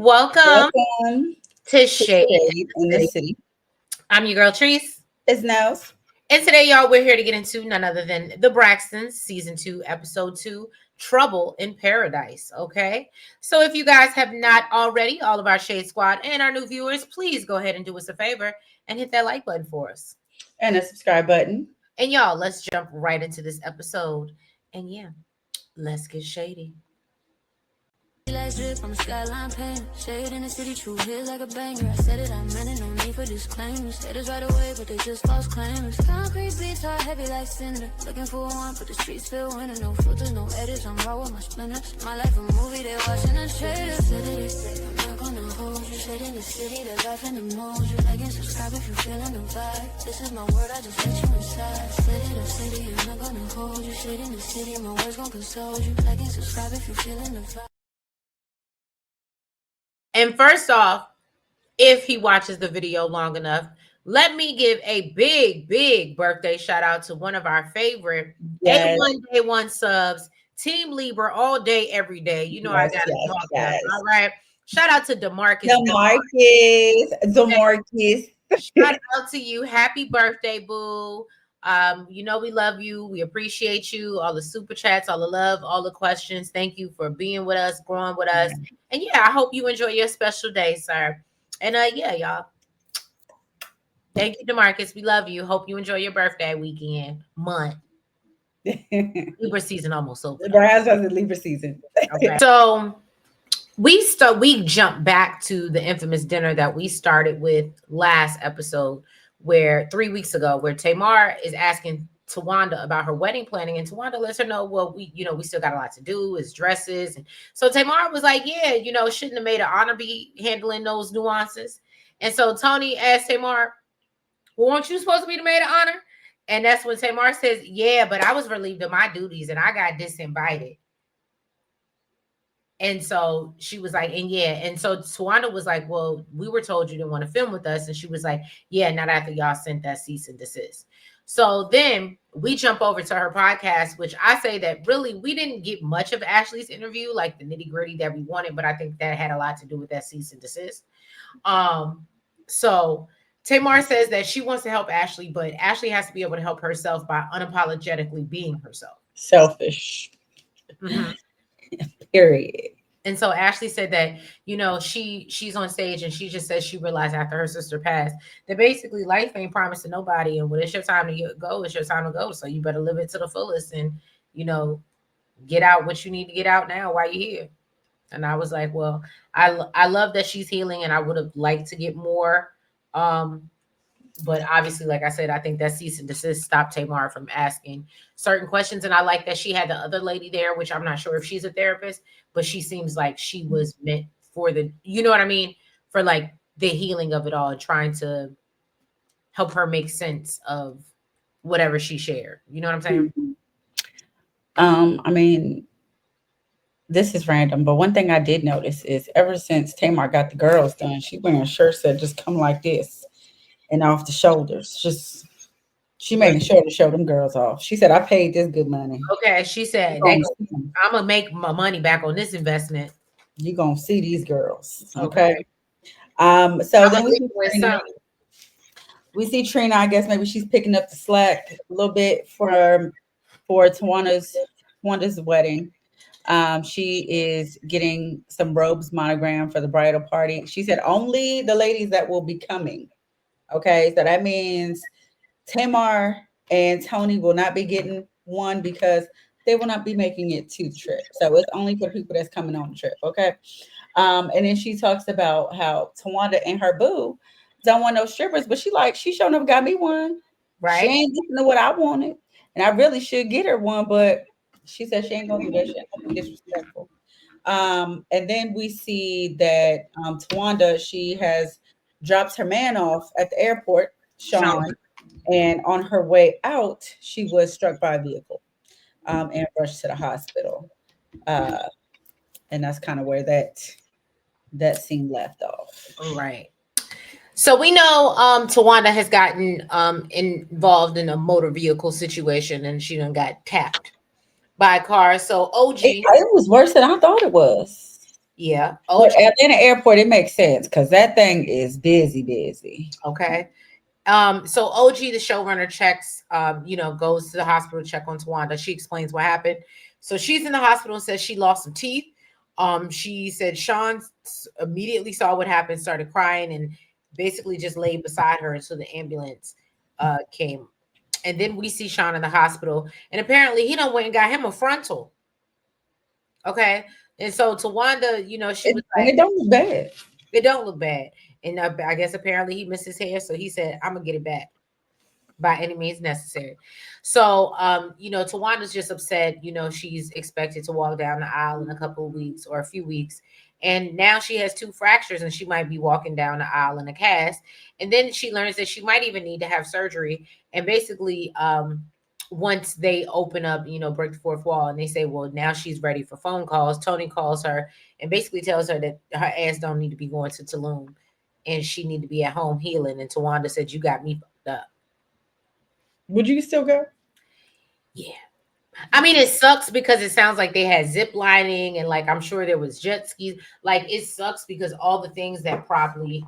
Welcome Welcome to to Shade Shade in the City. City. I'm your girl Treese. It's Nels. And today, y'all, we're here to get into none other than the Braxtons, season 2, episode 2, Trouble in Paradise. Okay. So if you guys have not already, all of our Shade Squad and our new viewers, please go ahead and do us a favor and hit that like button for us. And a subscribe button. And y'all, let's jump right into this episode. And yeah, let's get shady. Lights drip on the skyline paint. Shade in the city, true hits like a banger. I said it, I meant it, no need for disclaimers. Said it's right away, but they just false claimers. Concrete beats are heavy like cinder. Looking for one, but the streets feel winter. No filters, no edits, I'm raw with my splinters. My life a movie, they watching us trailers. Said it, I'm not gonna hold you. Shade in the city, there's life in the motion. Like and subscribe if you're feeling the vibe. This is my word, I just let you inside. Said it, city, I'm not gonna hold you. Shade in the city, my words gon' console you. Like and subscribe if you're feeling the vibe. And first off, if he watches the video long enough, let me give a big birthday shout out to one of our favorite A1 Day One subs, Team Libra, all day, every day. You know, Yes, I gotta talk that. yes. All right. Shout out to DeMarcus. DeMarcus. Shout out to you. Happy birthday, boo. You know we love you. We appreciate you. All the super chats, all the love, all the questions. Thank you for being with us, growing with us. And yeah, I hope you enjoy your special day, sir. And yeah, y'all. Thank you, DeMarcus. We love you. Hope you enjoy your birthday weekend, month. Libra season almost over. Perhaps was the Libra season. Okay. So we jump back to the infamous dinner that we started with last episode, where 3 weeks ago, where Tamar is asking Tawanda about her wedding planning, and Tawanda lets her know, well, we still got a lot to do, is dresses. And so Tamar was like, yeah, shouldn't have made an honor be handling those nuances. And so Tony asked Tamar, well, weren't you supposed to be the maid of honor? And that's when Tamar says, yeah, but I was relieved of my duties and I got disinvited. And so she was like, and yeah. And so Tawanda was like, well, we were told you didn't want to film with us. And she was like, yeah, not after y'all sent that cease and desist. So then we jump over to her podcast, which I say that really we didn't get much of Ashley's interview, like the nitty gritty that we wanted, but I think that had a lot to do with that cease and desist. So Tamar says that she wants to help Ashley, but Ashley has to be able to help herself by unapologetically being herself. Selfish. Mm-hmm. Period. And so Ashley said that, she's on stage and she just says she realized after her sister passed that basically life ain't promised to nobody. And when it's your time to go, it's your time to go. So you better live it to the fullest and, get out what you need to get out now while you're here. And I was like, well, I love that she's healing and I would have liked to get more. But obviously, like I said, I think that cease and desist stopped Tamar from asking certain questions. And I like that she had the other lady there, which I'm not sure if she's a therapist, but she seems like she was meant for the, you know what I mean? For like the healing of it all, trying to help her make sense of whatever she shared. You know what I'm saying? I mean, this is random, but one thing I did notice is ever since Tamar got the girls done, she wearing shirts that just come like this and off the shoulders. She making sure to show them girls off. She said, I paid this good money. Okay. She said, I'm going to make my money back on this investment. You're going to see these girls. Okay. So then we see Trina, I guess maybe she's picking up the slack a little bit for Tawanda's wedding. She is getting some robes monogrammed for the bridal party. She said only the ladies that will be coming. Okay, so that means Tamar and Tony will not be getting one because they will not be making it to the trip. So it's only for people that's coming on the trip. Okay. And then she talks about how Tawanda and her boo don't want no strippers, but she sure enough got me one. Right. She ain't getting to what I wanted. And I really should get her one, but she said she ain't gonna do that. She ain't gonna be disrespectful. And then we see that Tawanda, she has dropped her man off at the airport, Sean, and on her way out, she was struck by a vehicle and rushed to the hospital. And that's kind of where that scene left off. Right. So we know Tawanda has gotten involved in a motor vehicle situation and she done got tapped by a car. So OG, it was worse than I thought it was. Yeah. But OG. Atlanta Airport, it makes sense because that thing is busy, busy. Okay. So OG, the showrunner, checks, goes to the hospital to check on Tawanda. She explains what happened. So she's in the hospital and says she lost some teeth. She said Sean immediately saw what happened, started crying, and basically just laid beside her until the ambulance came. And then we see Sean in the hospital, and apparently he done went and got him a frontal. Okay. And so Tawanda, she was And like, it don't look bad. it don't look bad. And I guess apparently he missed his hair, so he said, I'm gonna get it back by any means necessary. So, Tawanda's just upset. She's expected to walk down the aisle in a couple of weeks or a few weeks. And now she has two fractures and she might be walking down the aisle in a cast. And then she learns that she might even need to have surgery. And basically, once they open up, break the fourth wall and they say, well, now she's ready for phone calls, Tony calls her and basically tells her that her ass don't need to be going to Tulum and she need to be at home healing. And Tawanda said, you got me fucked up. Would you still go? Yeah. I mean, it sucks because it sounds like they had zip lining and like I'm sure there was jet skis. Like it sucks because all the things that probably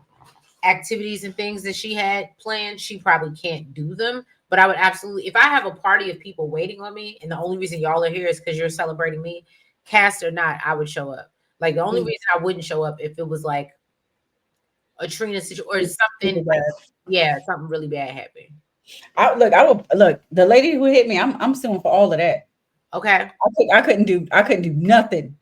activities and things that she had planned, she probably can't do them. But I would absolutely, if I have a party of people waiting on me, and the only reason y'all are here is because you're celebrating me, cast or not, I would show up. Like the only Mm, reason I wouldn't show up if it was like a Trina situation or it's something super like, bad. yeah, something really bad happened. I will look. The lady who hit me, I'm suing for all of that. Okay. I couldn't do nothing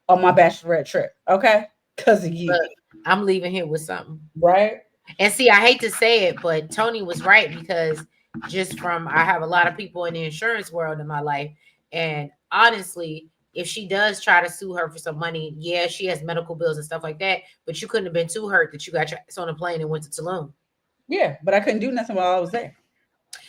on my bachelorette trip. Okay, because of you, But I'm leaving here with something. right? And see, I hate to say it, but Tony was right because just from I have a lot of people in the insurance world in my life, and honestly, if she does try to sue her for some money, yeah, she has medical bills and stuff like that. But you couldn't have been too hurt that you got your ass on a plane and went to Tulum. Yeah, but I couldn't do nothing while I was there.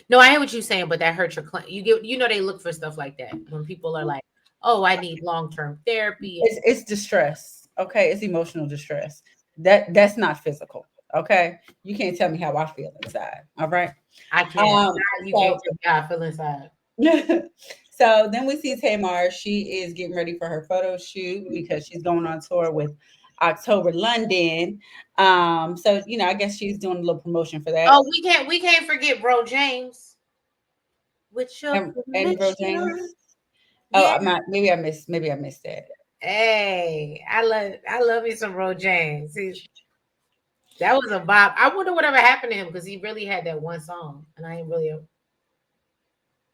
No, I hear what you're saying, but that hurt your claim. They look for stuff like that when people are like, "Oh, I need long term therapy." It's distress. Okay, it's emotional distress. That's not physical. Okay, you can't tell me how I feel inside. All right. I can't. Um. You can't So tell me how I feel inside. so then we see Tamar. She is getting ready for her photo shoot because she's going on tour with October London. So I guess she's doing a little promotion for that. Oh, we can't forget Bro James. With your And Bro permission. James. Oh, Yeah. maybe I missed that. Hey, I love me some Bro James. That was a bop. I wonder whatever happened to him because he really had that one song, and I ain't really.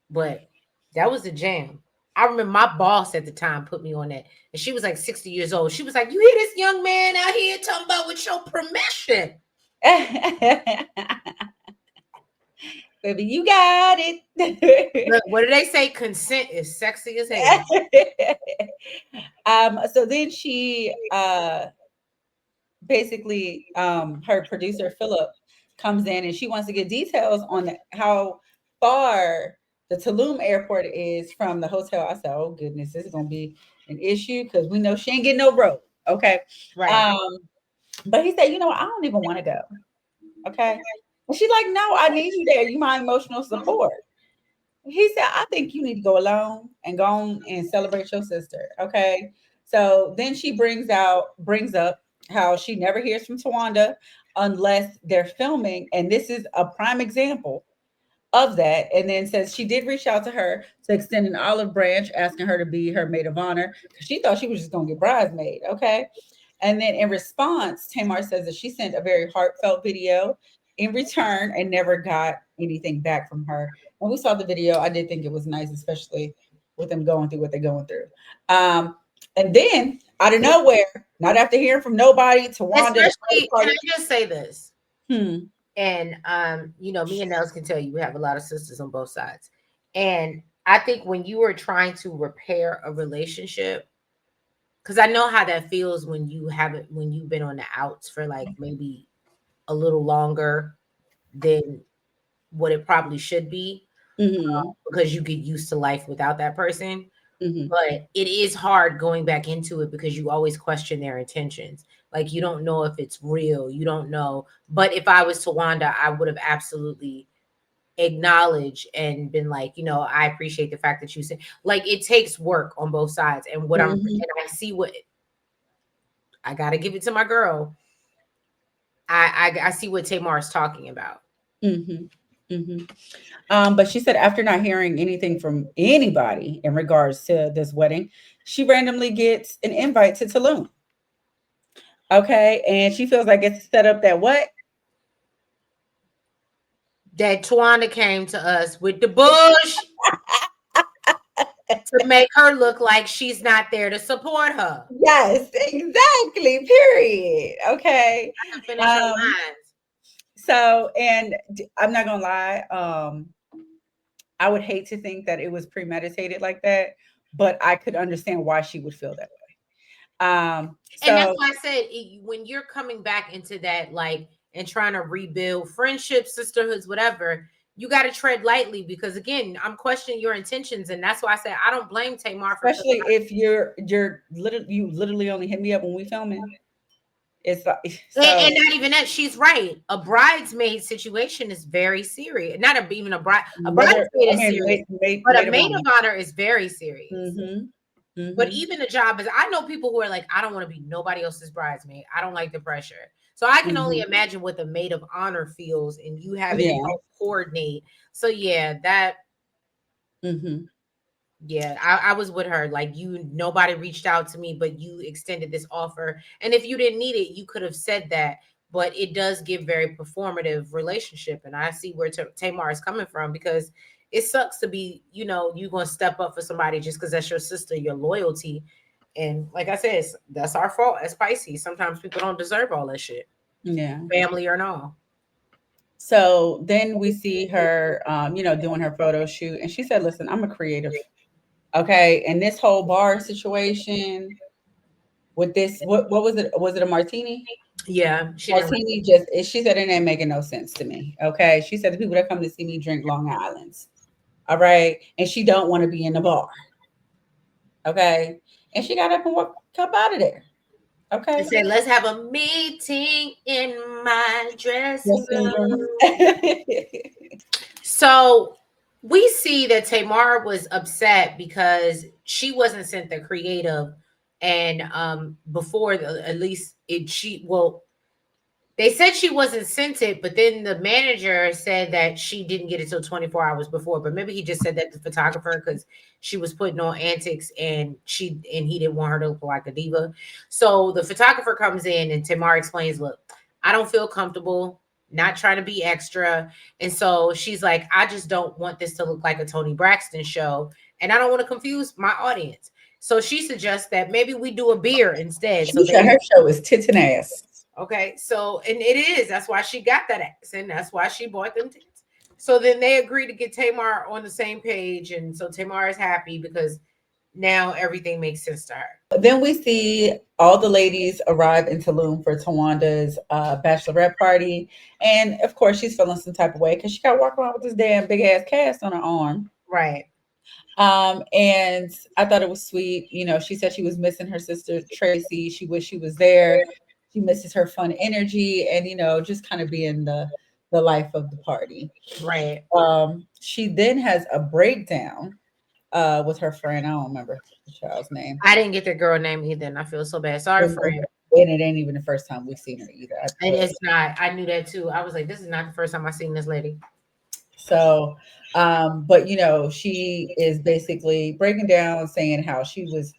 But that was a jam. I remember my boss at the time put me on that, and she was like 60 years old. She was like, "You hear this young man out here talking about with your permission?" Baby, you got Look, it. what do they say? Consent is sexy as hell. So then she basically her producer Philip comes in and she wants to get details on how far the Tulum airport is from the hotel. I said, oh goodness, this is gonna be an issue because we know she ain't getting no road. Okay. Right. Um, but he said, I don't even want to go. Okay. And she's like, no, I need you there. You my emotional support. He said, I think you need to go alone and go on and celebrate your sister. Okay. So then she brings up how she never hears from Tawanda unless they're filming. And this is a prime example of that. And then says she did reach out to her to extend an olive branch, asking her to be her maid of honor because she thought she was just going to get bridesmaid. Okay. And then in response, Tamar says that she sent a very heartfelt video in return and never got anything back from her. When we saw the video, I did think it was nice, especially with them going through what they're going through. And then out of nowhere, not after hearing from nobody, Tawanda, the first Especially, can party. I just say this? Hmm. And me and Nels can tell you we have a lot of sisters on both sides. And I think when you are trying to repair a relationship, because I know how that feels when you've been on the outs for like maybe a little longer than what it probably should be, Hmm. because you get used to life without that person. Hmm. But it is hard going back into it because you always question their intentions. Like you don't know if it's real. You don't know. But if I was Tawanda, I would have absolutely acknowledged and been like, I appreciate the fact that you said like it takes work on both sides. And what I'm Hmm. and I see what I gotta give it to my girl. I see what Tamar is talking about. Mm-hmm. Mm-hmm. But she said after not hearing anything from anybody in regards to this wedding, she randomly gets an invite to Tulum. Okay, and she feels like it's set up that what? That Twana came to us with the bush to make her look like she's not there to support her. Yes, exactly. Period. Okay. I can finish her Um, lines. so and I'm not gonna lie, I would hate to think that it was premeditated like that, but I could understand why she would feel that way. And that's So why I said when you're coming back into that, like, and trying to rebuild friendships, sisterhoods, whatever, you got to tread lightly because, again, I'm questioning your intentions. And that's why I said I don't blame Tamar for feeling especially if you're literally you literally only hit me up when we filming. It's like and so not even that. She's right. A bridesmaid situation is very serious. Not even a bride. A bridesmaid I is mean serious, but maid a of maid honor. of honor is very serious. Mm-hmm. But Mm-hmm. even the job is, I know people who are like, I don't want to be nobody else's bridesmaid. I don't like the pressure. So I can only Mm-hmm. imagine what the maid of honor feels and you having to Yeah. help coordinate. So yeah, that Mm-hmm. yeah, I was with her. Like, nobody reached out to me, but you extended this offer. And if you didn't need it, you could have said that. But it does give very performative relationship. And I see where Tamar is coming from because it sucks to be, you going to step up for somebody just because that's your sister, your loyalty. And like I said, that's our fault as Pisces. Sometimes people don't deserve all that shit, Yeah. family or no. So then we see her, doing her photo shoot, and she said, "Listen, I'm a creative, okay, and this whole bar situation with this, what was it? Was it a martini? Yeah, she didn't. Martini just, she said it ain't making no sense to me, okay. She said the people that come to see me drink Long Island's, all right, and she don't want to be in the bar, okay, and she got up and walked up out of there, They okay. said, let's have a meeting in my dressing Dressing room. room. So we see that Tamar was upset because she wasn't sent the creative, and before at least she well, they said she wasn't sent it, but then the manager said that she didn't get it till 24 hours before. But maybe he just said that to the photographer because she was putting on antics and he didn't want her to look like a diva. So the photographer comes in and Tamar explains, look, I don't feel comfortable, not trying to be extra. And so she's like, I just don't want this to look like a Tony Braxton show. And I don't want to confuse my audience. So she suggests that maybe we do a beer instead. So She said they her show is tits and ass. Okay, so and it is. That's why she got that ass, and that's why she bought them tickets. So then they agreed to get Tamar on the same page, and so Tamar is happy because now everything makes sense to her. Then we see all the ladies arrive in Tulum for Tawanda's bachelorette party. And of course, she's feeling some type of way because she got to walk around with this damn big ass cast on her arm. Right. And I thought it was sweet. She said she was missing her sister Tracy. She wished she was there. She misses her fun energy and, just kind of being the life of the party. Right. She then has a breakdown with her friend. I don't remember the child's name. I didn't get the girl name either, and I feel so bad. Sorry, And friend. it ain't even the first time we've seen her either. And it's not. I knew that too. I was like, this is not the first time I seen this lady. So, but she is basically breaking down, saying how she was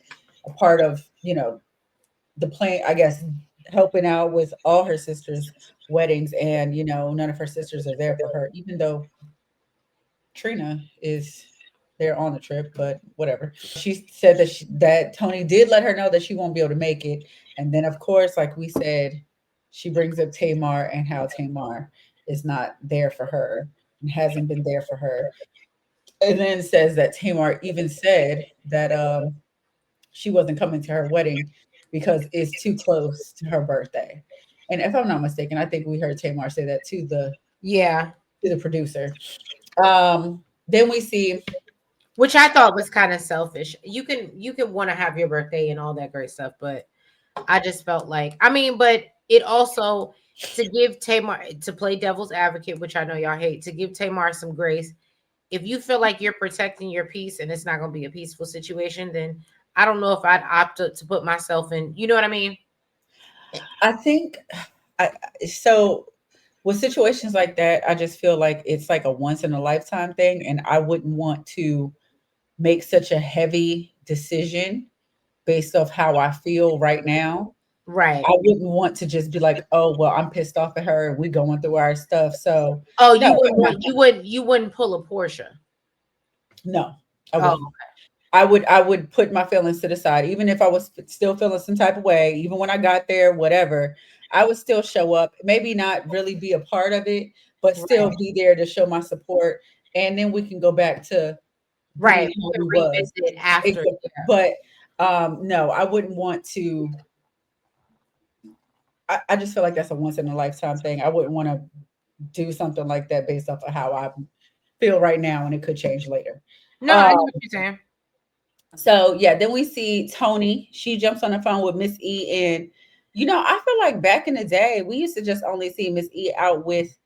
a part of, the plan, I guess, helping out with all her sisters' weddings, and none of her sisters are there for her, even though Trina is there on the trip, but whatever. She said that Tony did let her know that she won't be able to make it. And then, of course, like we said, she brings up Tamar and how Tamar is not there for her and hasn't been there for her. And then says that Tamar even said that she wasn't coming to her wedding because it's too close to her birthday. And if I'm not mistaken, I think we heard Tamar say that Yeah. to the producer. Then we see Which I thought was kind of selfish. You can want to have your birthday and all that great stuff, but I just felt like, I mean, but it also, to give Tamar, to play devil's advocate, which I know y'all hate, to give Tamar some grace. If you feel like you're protecting your peace and it's not going to be a peaceful situation, then I don't know if I'd opt to put myself in. You know what I mean? I think I so with situations like that, I just feel like it's like a once in a lifetime thing, and I wouldn't want to make such a heavy decision based off how I feel right now. Right. I wouldn't want to just be like, "Oh, well, I'm pissed off at her and we going through our stuff." So, Oh, no, you wouldn't I'm not. want you wouldn't pull a Portia. No, I Oh, wouldn't. I would put my feelings to the side, even if I was still feeling some type of way, even when I got there, whatever. I would still show up, maybe not really be a part of it, but still right. be there to show my support, and then we can go back to being Right. how You we can was. revisit after. But no, I wouldn't want to. I just feel like that's a once in a lifetime thing. I wouldn't want to do something like that based off of how I feel right now, and it could change later. No, I Um, know what you're saying. So yeah, then we see Tony. She jumps on the phone with Miss E, and I feel like back in the day, we used to just only see Miss E out with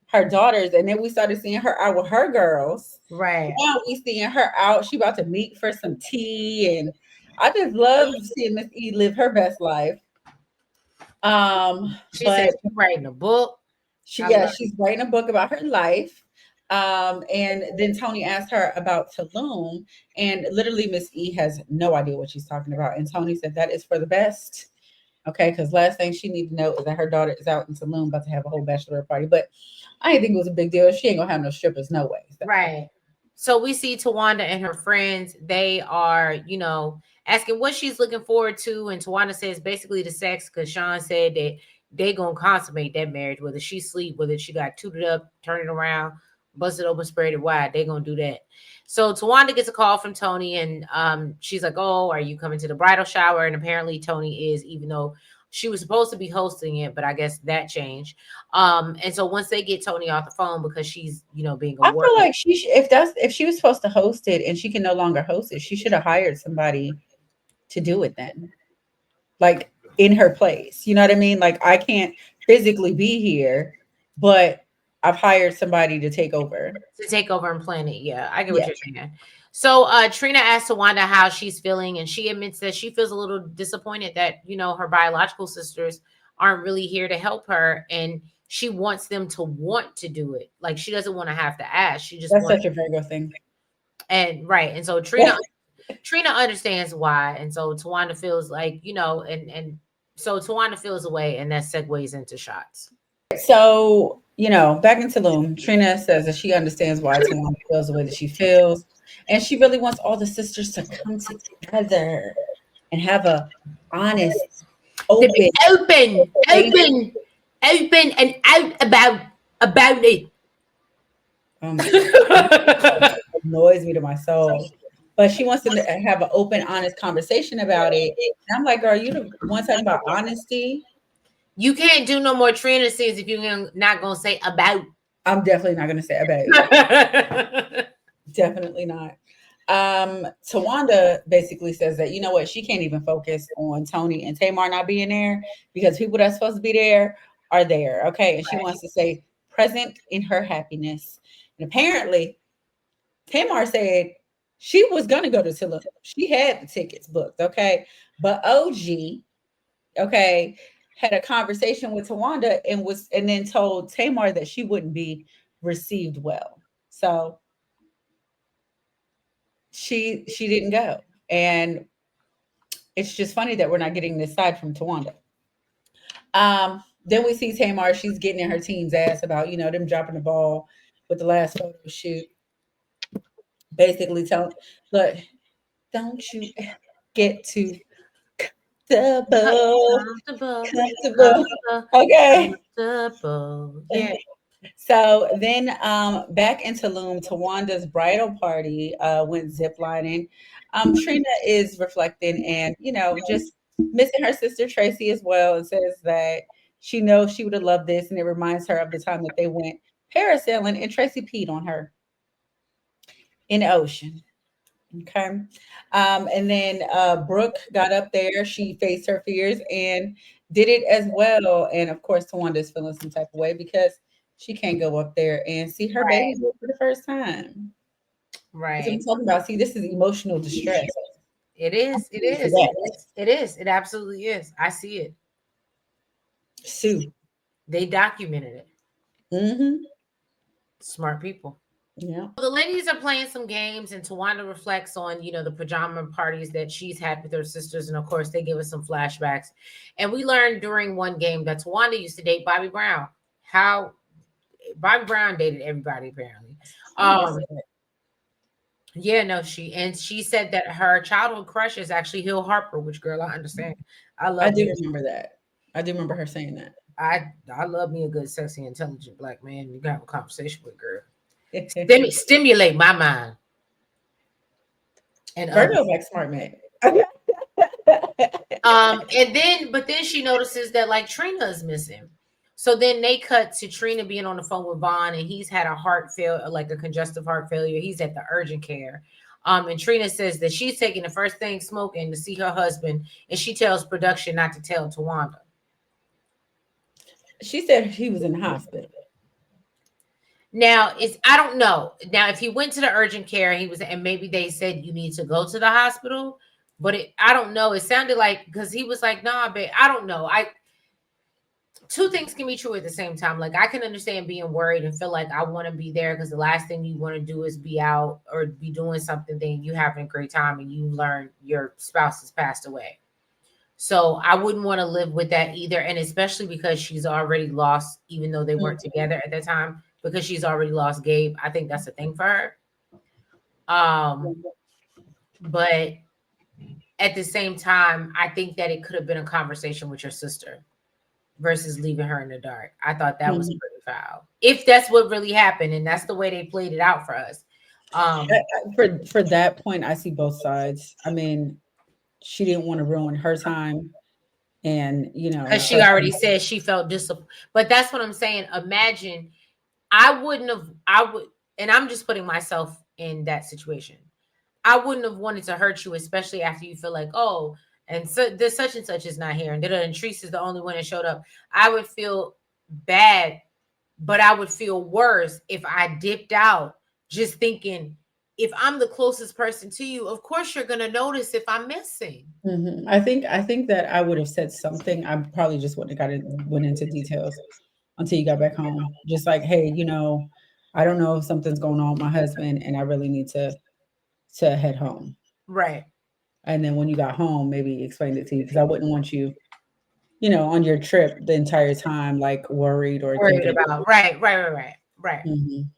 her daughters, and then we started seeing her out with her girls. Right. Now we seeing her out. She about to meet for some tea, and I just love seeing Miss E live her best life. She said But she's writing a book. she I yeah, love she's writing a book about her life. And then Tony asked her about Tulum, and literally Miss E has no idea what she's talking about. And Tony said that is for the best. Okay, because last thing she need to know is that her daughter is out in Tulum about to have a whole bachelor party. But I didn't think it was a big deal. She ain't gonna have no strippers, no way. So right. So we see Tawanda and her friends. They are, asking what she's looking forward to, and Tawanda says basically the sex because Sean said that they gonna consummate that marriage, whether she sleep, whether she got tooted up, turn it around, busted open, spread it wide. They gonna do that. So Tawanda gets a call from Tony, and she's like, "Oh, are you coming to the bridal shower?" And apparently Tony is, even though she was supposed to be hosting it, but I guess that changed. And so once they get Tony off the phone because she's, being a I work. feel like if she was supposed to host it and she can no longer host it, she should have hired somebody to do it then. Like in her place. You know what I mean? Like I can't physically be here, but I've hired somebody to take over. To take over and plan it. Yeah, I get what Yeah, you're saying. So Trina asked Tawanda how she's feeling, and she admits that she feels a little disappointed that, her biological sisters aren't really here to help her, and she wants them to want to do it. Like she doesn't want to have to ask. She just that's wants. such a Virgo thing. And right. And so Trina understands why. And so Tawanda feels like, and so Tawanda feels away, and that segues into shots. So, back in Tulum, Trina says that she understands why Tawana feels the way that she feels. And she really wants all the sisters to come together and have a honest, To be open, open, face. open, open and out about it. Oh my God. It annoys me to my soul. But she wants to have an open, honest conversation about it. And I'm like, girl, you the one talking about honesty. You can't do no more Trina scenes if you're not gonna say about. I'm definitely not going to say about. Definitely not. Tawanda basically says that, you know what, she can't even focus on Tony and Tamar not being there because people that's supposed to be there are there. Okay. And she wants to say present in her happiness. And apparently, Tamar said she was going to go to Tulum. She had the tickets booked. Okay. But OG, okay, had a conversation with Tawanda and then told Tamar that she wouldn't be received well. So she didn't go. And it's just funny that we're not getting this side from Tawanda. Then we see Tamar, she's getting in her team's ass about, them dropping the ball with the last photo shoot. Basically telling, look, don't you get too comfortable. Comfortable, Comfortable. comfortable, Okay. comfortable. Yeah. So then back in Tulum, Tawanda's bridal party went ziplining. Trina is reflecting and, just missing her sister Tracy as well, and says that she knows she would have loved this. And it reminds her of the time that they went parasailing and Tracy peed on her in the ocean. Okay. And then Brooke got up there. She faced her fears and did it as well. And of course, Tawanda's feeling some type of way because she can't go up there and see her baby Right. boy for the first time. That's what I'm Right. talking about. See, this is emotional distress. It I'm is. It here for is. that. It is. It is. It absolutely is. I see it. Sue. They documented it. Mm-hmm. Smart people. Yeah. The ladies are playing some games, and Tawanda reflects on, the pajama parties that she's had with her sisters, and of course, they give us some flashbacks. And we learned during one game that Tawanda used to date Bobby Brown. How Bobby Brown dated everybody apparently. I didn't know that. Yeah, no, she said that her childhood crush is actually Hill Harper, which girl I understand. I I love do me. remember that. I do remember her saying that. I love me a good, sexy, intelligent black man. You got a conversation with girl. Stimulate my mind and others. Virgo's like smart man. And then she notices that like Trina is missing. So then they cut to Trina being on the phone with Vaughn, and he's had a heart failure, like a congestive heart failure. He's at the urgent care. And Trina says that she's taking the first thing smoking to see her husband, and she tells production not to tell Tawanda. She said he was in the hospital. Now it's I don't know. Now if he went to the urgent care, he was, and maybe they said you need to go to the hospital, but I don't know. It sounded like because he was like, nah, but I don't know. Two things can be true at the same time. Like I can understand being worried and feel like I want to be there because the last thing you want to do is be out or be doing something then you having a great time and you learn your spouse has passed away. So I wouldn't want to live with that either. And especially because she's already lost, even though they weren't together at that time, because she's already lost Gabe. I think that's a thing for her. But at the same time, I think that it could have been a conversation with your sister versus leaving her in the dark. I thought that was pretty foul. If that's what really happened, and that's the way they played it out for us. For that point, I see both sides. I mean, she didn't want to ruin her time, and Because she her already time. said she felt disappointed. But that's what I'm saying. Imagine I would, and I'm just putting myself in that situation. I wouldn't have wanted to hurt you, especially after you feel like, oh, and so this such and such is not here, and Treese is the only one that showed up. I would feel bad, but I would feel worse if I dipped out, just thinking, if I'm the closest person to you, of course you're gonna notice if I'm missing. I think that I would have said something. I probably just wouldn't have went into details until you got back home. Just like, hey, I don't know if something's going on with my husband, and I really need to head home. Right. And then when you got home, maybe explain it to you because I wouldn't want you, on your trip the entire time, like worried or Worried thinking. about. Right. Mhm.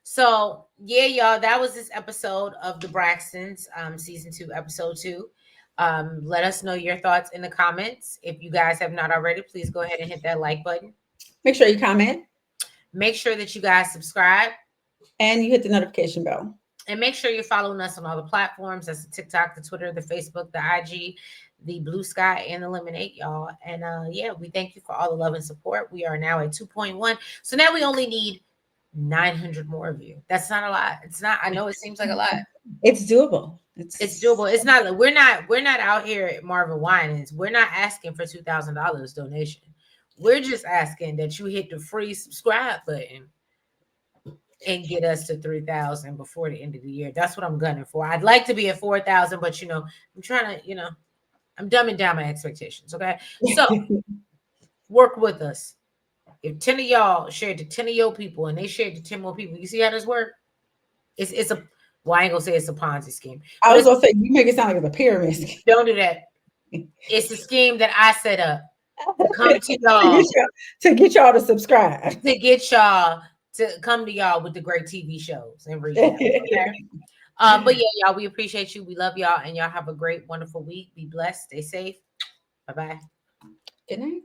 So yeah, y'all, that was this episode of the Braxtons, season 2, episode 2. Let us know your thoughts in the comments. If you guys have not already, please go ahead and hit that like button. Make sure you comment Make sure that you guys subscribe. and you hit the notification bell. And make sure you're following us on all the platforms. That's the TikTok, the Twitter, the Facebook, the IG, the Blue Sky, and the Lemonade, y'all. And yeah, we thank you for all the love and support. We are now at 2.1. So now we only need 900 more of you. That's not a lot. It's not. I know it seems like a lot. It's doable. It's doable. It's not. We're not out here at Marvin Winans. We're not asking for $2,000 donation. We're just asking that you hit the free subscribe button and get us to 3,000 before the end of the year. That's what I'm gunning for. I'd like to be at 4,000, but I'm trying to, I'm dumbing down my expectations. Okay, so work with us. If 10 of y'all shared to 10 of your people and they shared to 10 more people, you see how this works? It's a well, I ain't gonna say it's a Ponzi scheme. I was gonna say you make it sound like it's a pyramid scheme. Don't do that. It's a scheme that I set up to come to y'all to get y'all to subscribe. To get y'all to come to y'all with the great TV shows and recap. Okay. But yeah, y'all, we appreciate you. We love y'all, and y'all have a great, wonderful week. Be blessed. Stay safe. Bye-bye. Good night.